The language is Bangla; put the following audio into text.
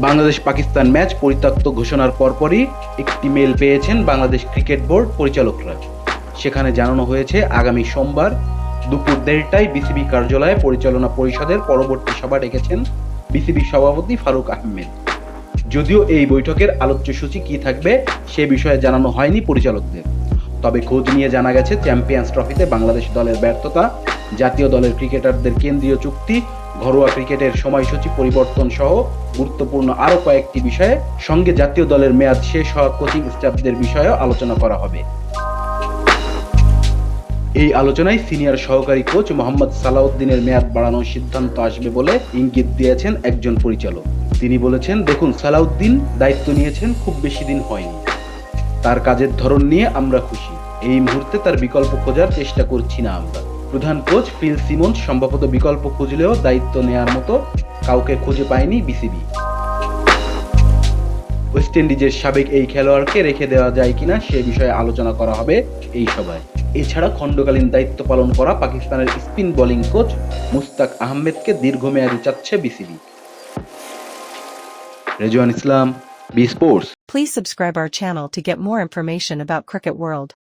বাংলাদেশ পাকিস্তান ম্যাচ পরিত্যক্ত ঘোষণার পরপরই একটি মেল পেয়েছেন বাংলাদেশ ক্রিকেট বোর্ড পরিচালকরা। সেখানে জানানো হয়েছে আগামী সোমবার দুপুর 1:30টায় বিসিবি কার্যালয়ে পরিচালনা পরিষদের পরবর্তী সভা ডেকেছেন বিসিবি সভাপতি ফারুক আহমেদ। যদিও এই বৈঠকের আলোচ্যসূচি কী থাকবে সে বিষয়ে জানানো হয়নি পরিচালকদের। তবে খোঁজ নিয়ে জানা গেছে চ্যাম্পিয়ন্স ট্রফিতে বাংলাদেশ দলের ব্যর্থতা, জাতীয় দলের ক্রিকেটারদের কেন্দ্রীয় চুক্তি, ঘরোয়া ক্রিকেটের সময়সূচি পরিবর্তন সহ গুরুত্বপূর্ণ আরও কয়েকটি বিষয়ে, সঙ্গে জাতীয় দলের মেয়াদ শেষ হওয়া কোচিং স্টাফদের বিষয়েও আলোচনা করা হবে। এই আলোচনায় সিনিয়র সহকারী কোচ মোহাম্মদ সালাউদ্দিনের মেয়াদ বাড়ানোর সিদ্ধান্ত আসবে বলে ইঙ্গিত দিয়েছেন একজন পরিচালক। তিনি বলেছেন, দেখুন, সালাউদ্দিন দায়িত্ব নিয়েছেন খুব বেশি দিন হয়নি। তার কাজের ধরন নিয়ে আমরা খুশি। এই মুহূর্তে তার বিকল্প খোঁজার চেষ্টা করছি না আমরা। প্রধান কোচ ফিল সিমন্স সম্ভবত বিকল্প খুঁজলেও দায়িত্ব নেয়ার মতো কাউকে খুঁজে পায়নি বিসিবি। ওয়েস্ট ইন্ডিজের সাবেক এই খেলোয়াড়কে রেখে দেওয়া যায় কিনা সে বিষয়ে আলোচনা করা হবে এই সভায়। এছাড়া খণ্ডকালীন দায়িত্ব পালন করা পাকিস্তানের স্পিন বোলিং কোচ মুস্তাক আহমেদকে দীর্ঘমেয়াদী চাচ্ছে BCB. Rezwan Islam, B sports. Please subscribe our channel to get more information about Cricket World.